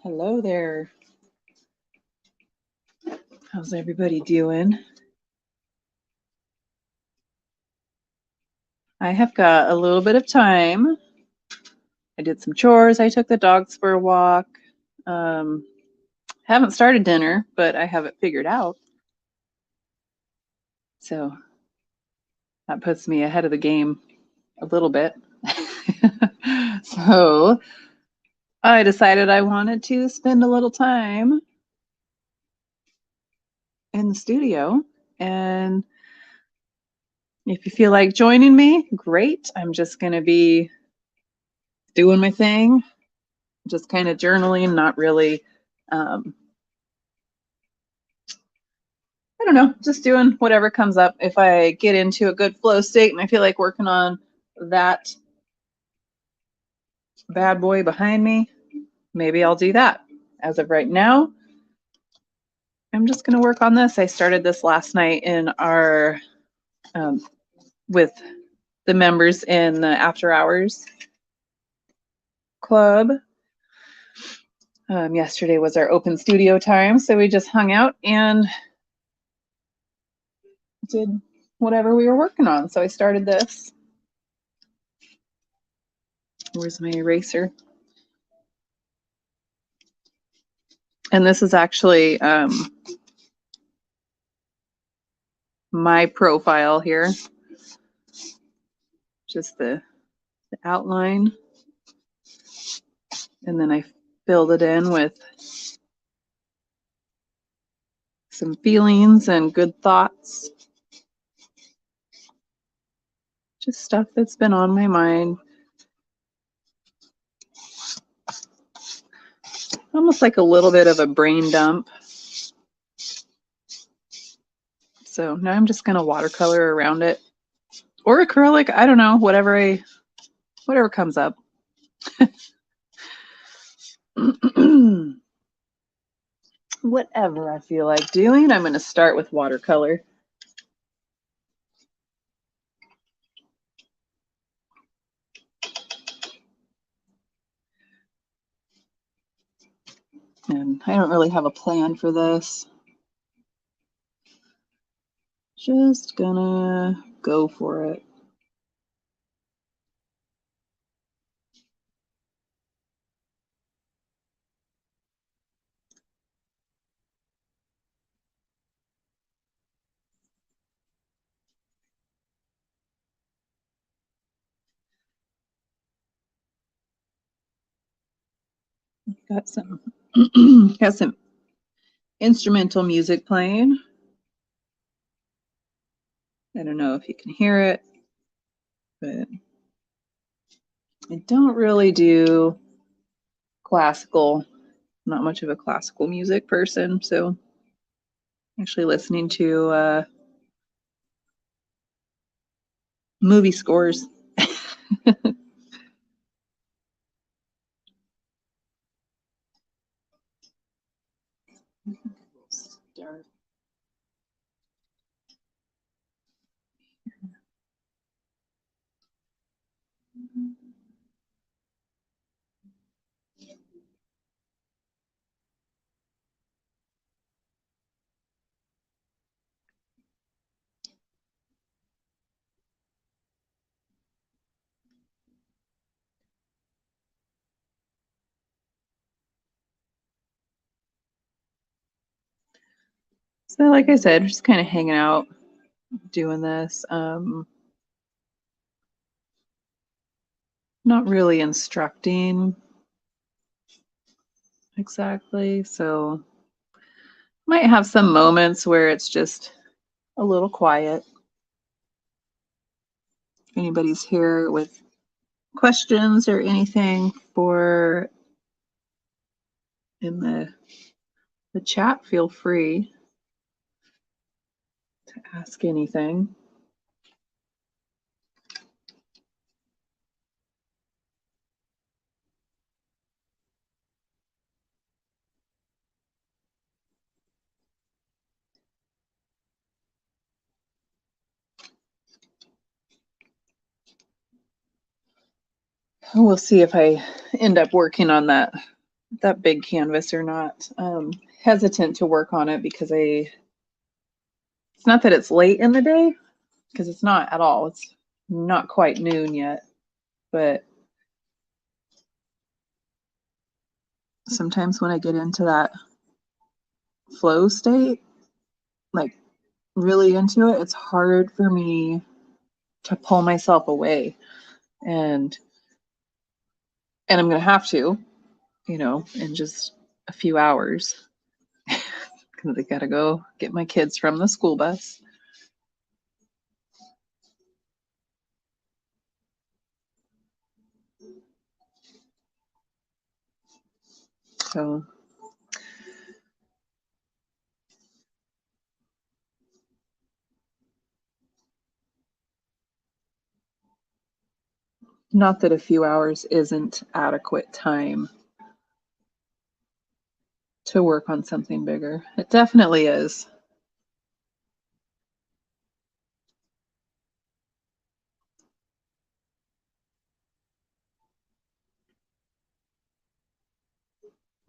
Hello there. How's everybody doing? I have got a little bit of time. I did some chores. I took the dogs for a walk. Haven't started dinner, but I have it figured out. So that puts me ahead of the game a little bit. So I decided I wanted to spend a little time in the studio. And if you feel like joining me, great. I'm just going to be doing my thing, just kind of journaling, not really, I don't know, just doing whatever comes up. If I get into a good flow state and I feel like working on that bad boy behind me, maybe I'll do that. As of right now, I'm just going to work on this. I started this last night in our, with the members in the after hours club. Yesterday was our open studio time, so we just hung out and did whatever we were working on. So I started this. Where's my eraser? And this is actually my profile here. Just the outline. And then I filled it in with some feelings and good thoughts. Just stuff that's been on my mind. Almost like a little bit of a brain dump. So now I'm just going to watercolor around it. Or acrylic, I don't know, whatever comes up. Whatever I feel like doing, I'm going to start with watercolor. And I don't really have a plan for this. Just gonna go for it. Got some instrumental music playing. I don't know if you can hear it, but I don't really do classical. I'm not much of a classical music person, so actually listening to movie scores. Start. So like I said, just kind of hanging out, doing this. Not really instructing exactly, so might have some moments where it's just a little quiet. If anybody's here with questions or anything for in the chat, feel free to ask anything. We'll see if I end up working on that that big canvas or not. Hesitant to work on it because it's not that it's late in the day, because it's not at all. It's not quite noon yet, but sometimes when I get into that flow state, like really into it, it's hard for me to pull myself away. And I'm going to have to, in just a few hours, because I got to go get my kids from the school bus. So not that a few hours isn't adequate time to work on something bigger. It definitely is.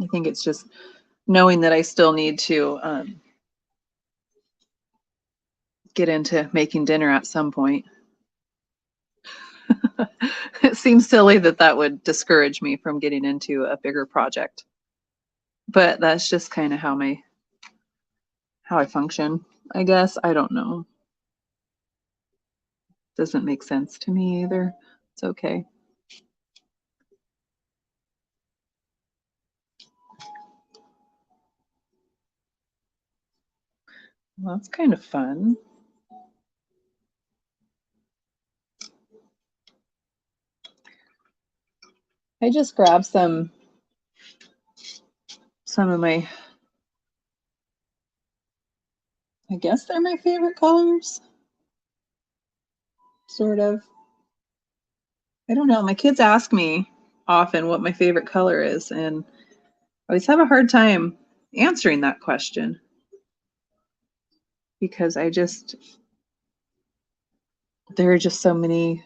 I think it's just knowing that I still need to get into making dinner at some point. It seems silly that that would discourage me from getting into a bigger project, but that's just kind of how I function, I guess. I don't know. Doesn't make sense to me either. It's okay. Well, that's kind of fun. I just grabbed some of my, I guess they're my favorite colors. Sort of. I don't know. My kids ask me often what my favorite color is, and I always have a hard time answering that question because there are just so many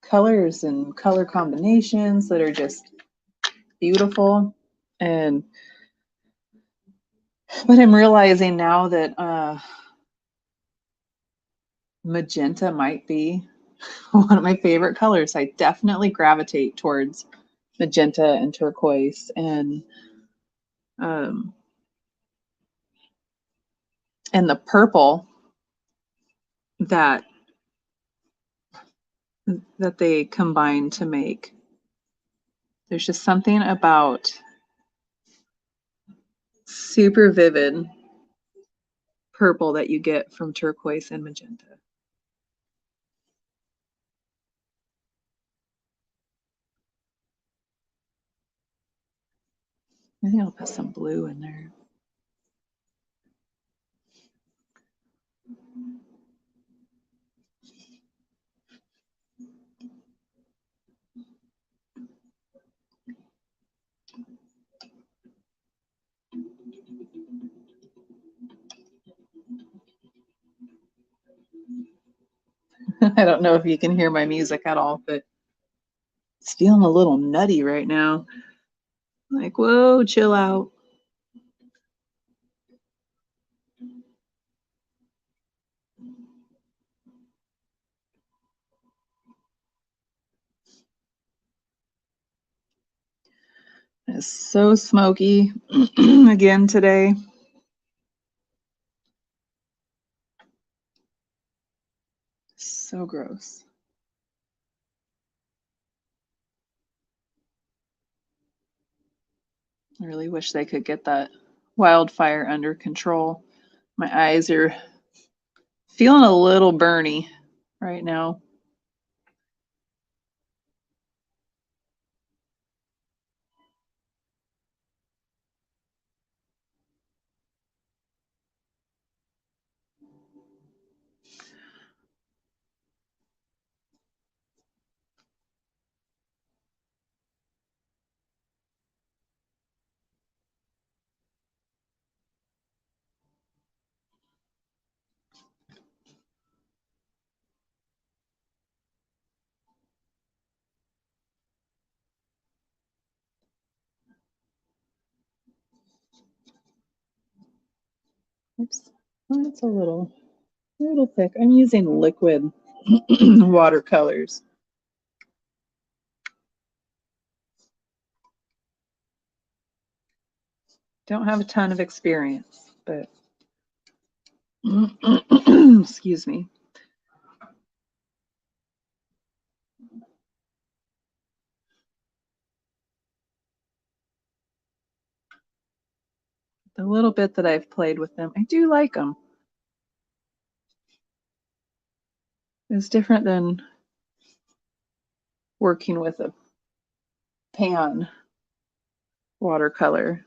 colors and color combinations that are just beautiful. And but I'm realizing now that magenta might be one of my favorite colors. I definitely gravitate towards magenta and turquoise, um, and the purple that they combine to make. There's just something about super vivid purple that you get from turquoise and magenta. I think I'll put some blue in there. I don't know if you can hear my music at all, but it's feeling a little nutty right now. Like, whoa, chill out. It's so smoky again today. So gross. I really wish they could get that wildfire under control. My eyes are feeling a little burny right now. Oops, oh, it's a little thick. I'm using liquid watercolors. Don't have a ton of experience, but excuse me. The little bit that I've played with them, I do like them. It's different than working with a pan watercolor,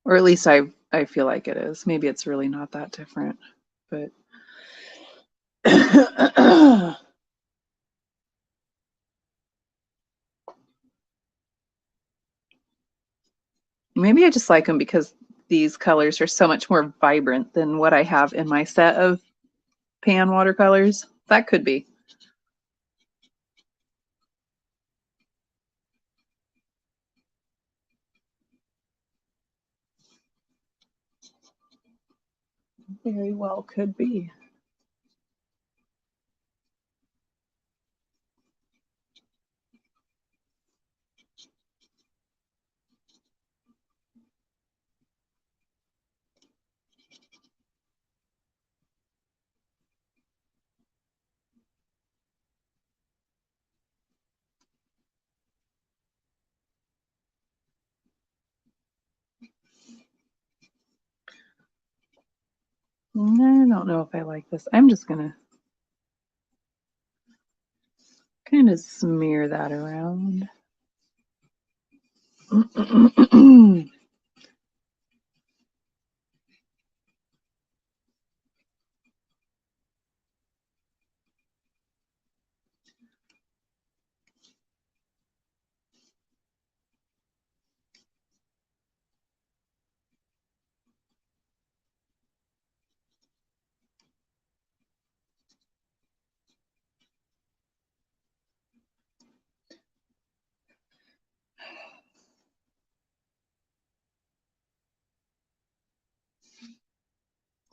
or at least I feel like it is. Maybe it's really not that different, but maybe I just like them because these colors are so much more vibrant than what I have in my set of pan watercolors. That could be. Very well could be. I don't know if I like this. I'm just gonna kind of smear that around.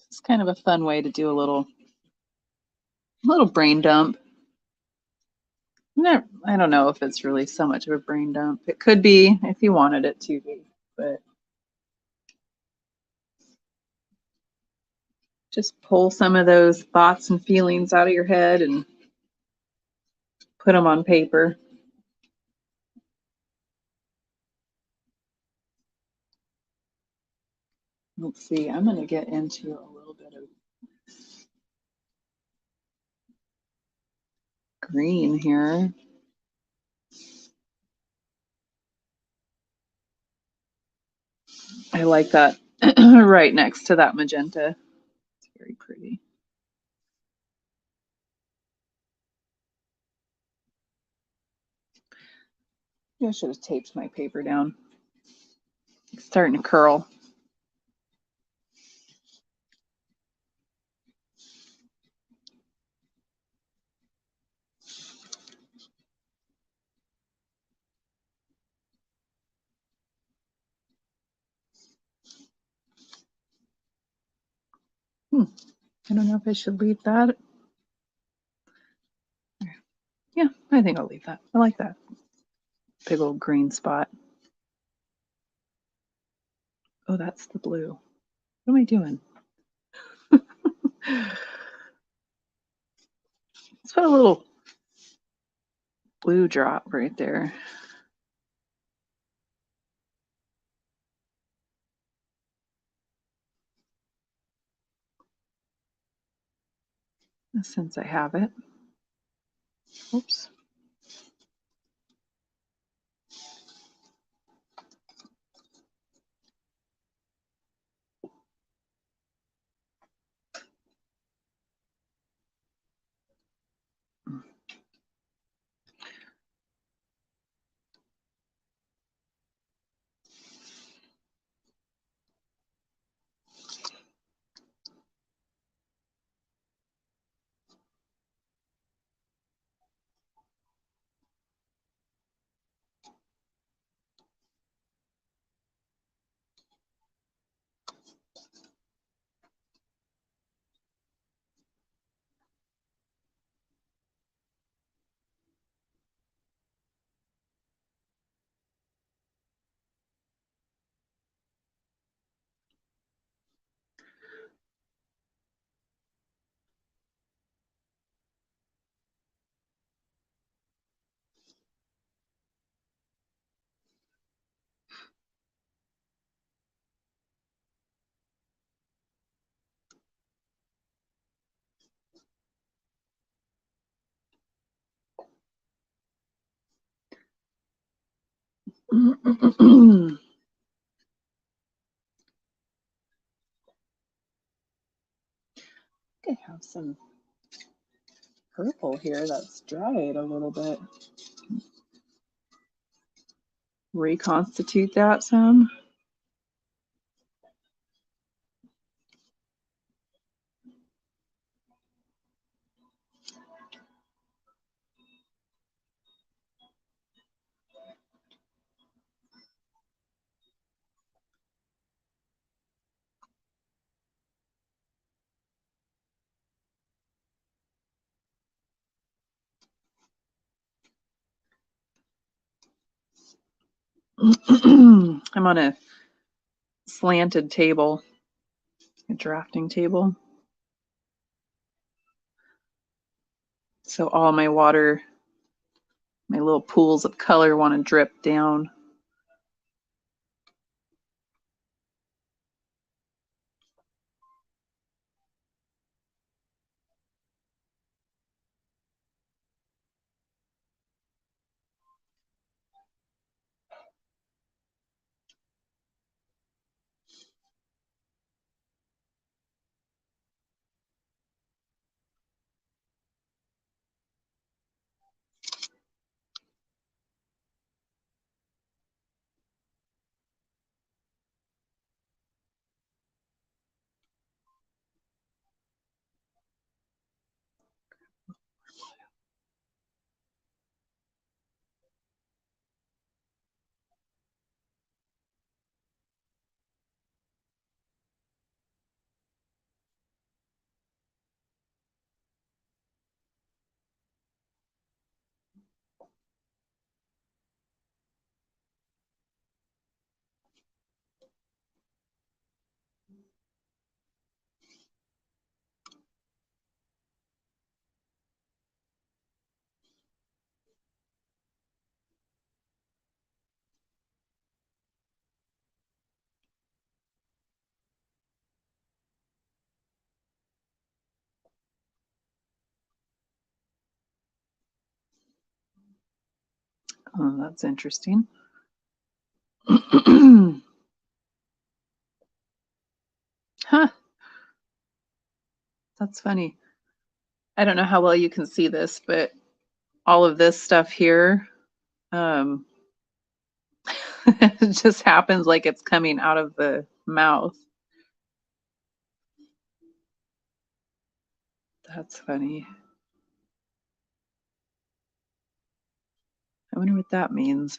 It's kind of a fun way to do a little brain dump. I don't know if it's really so much of a brain dump. It could be if you wanted it to be, but just pull some of those thoughts and feelings out of your head and put them on paper. Let's see, I'm going to get into a little bit of green here. I like that right next to that magenta. It's very pretty. I should have taped my paper down. It's starting to curl. I don't know if I should leave that. Yeah, I think I'll leave that. I like that. Big old green spot. Oh, that's the blue. What am I doing? Let's put a little blue drop right there. Since I have it. Oops. I have some purple here that's dried a little bit. Reconstitute that some. I'm on a slanted table, a drafting table. So all my water, my little pools of color want to drip down. Oh, that's interesting. Huh, that's funny. I don't know how well you can see this, but all of this stuff here, it just happens like it's coming out of the mouth. That's funny. I wonder what that means.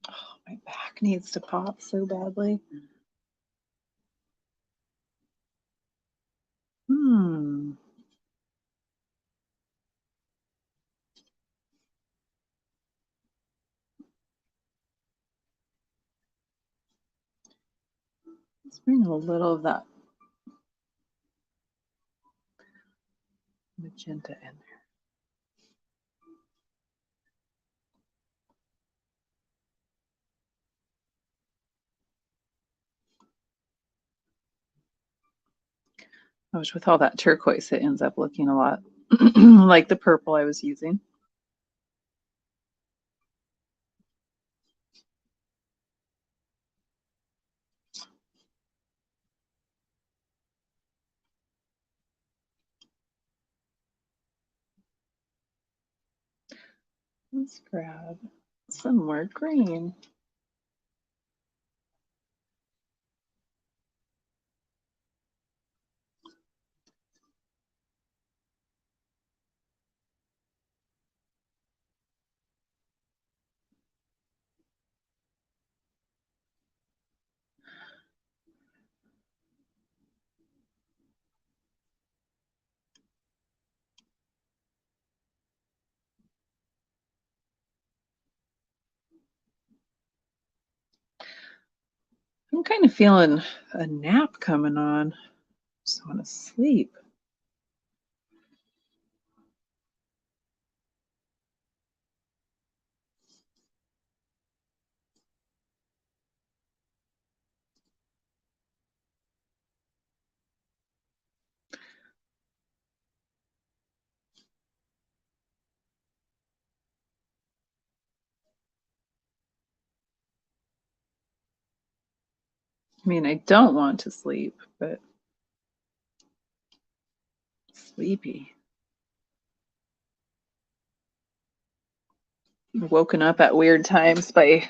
Oh, my back needs to pop so badly. Hmm. Let's bring a little of that magenta in there. Which with all that turquoise, it ends up looking a lot like the purple I was using. Let's grab some more green. I'm kind of feeling a nap coming on. Just want to sleep. I mean, I don't want to sleep, but sleepy. Woken up at weird times by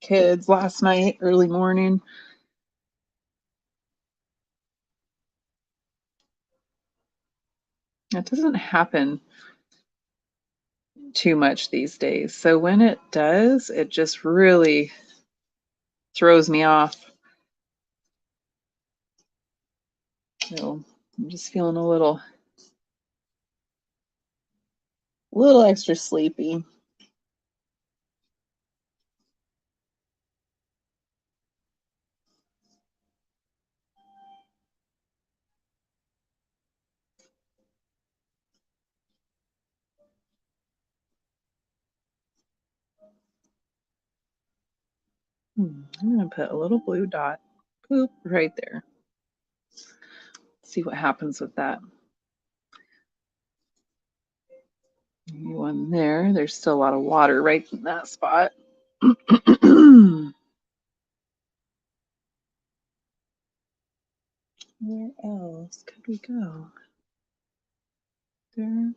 kids last night, early morning. That doesn't happen too much these days. So when it does, it just really throws me off. So I'm just feeling a little extra sleepy. I'm gonna put a little blue dot, poop, right there. See what happens with that. Maybe one there. There's still a lot of water right in that spot. Where else could we go? There.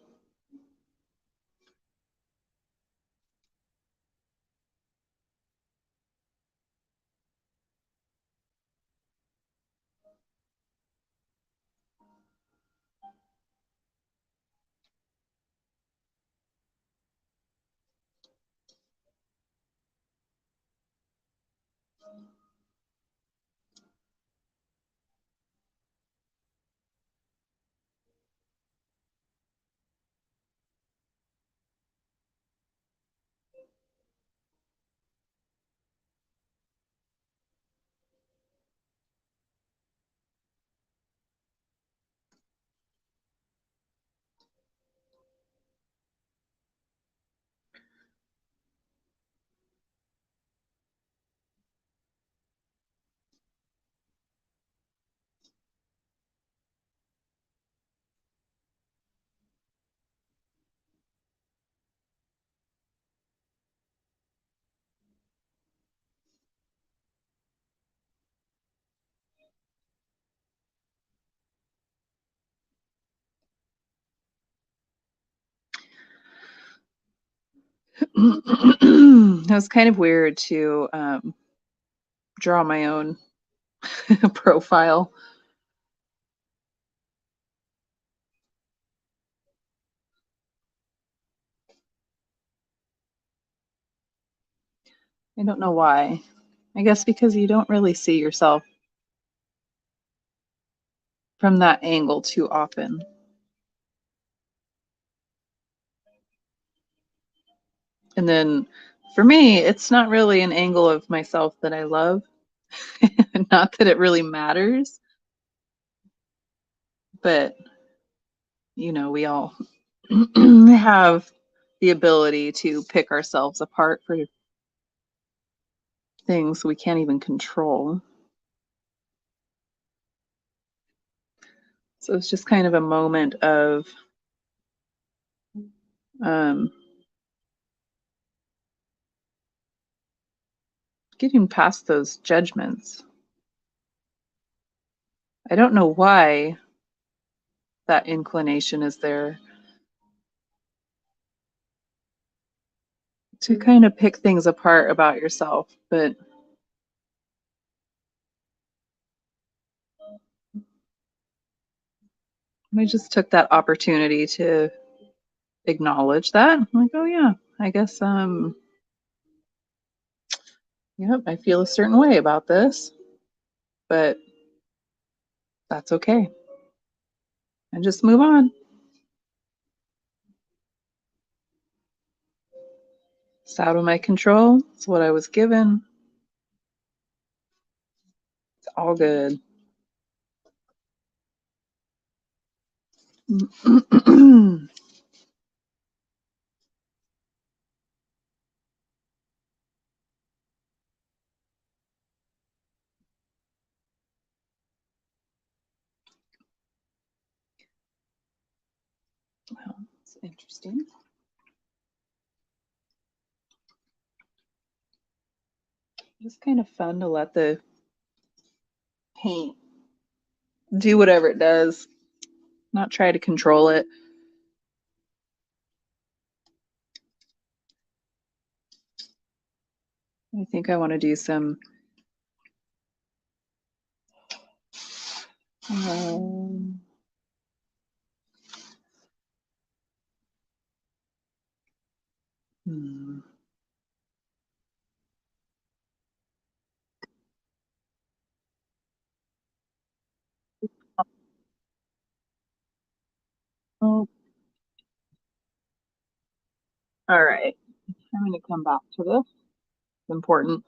It was kind of weird to draw my own profile. I don't know why. I guess because you don't really see yourself from that angle too often. And then for me, it's not really an angle of myself that I love. Not that it really matters, but we all have the ability to pick ourselves apart for things we can't even control. So it's just kind of a moment of getting past those judgments. I don't know why that inclination is there to kind of pick things apart about yourself, but I just took that opportunity to acknowledge that. I'm like, oh yeah, I guess yep, I feel a certain way about this, but that's okay. And just move on. It's out of my control. It's what I was given. All good. Well, it's interesting. It's kind of fun to let the paint do whatever it does, not try to control it. I think I want to do some um, hmm. Oh, all right. I'm going to come back to this. It's important.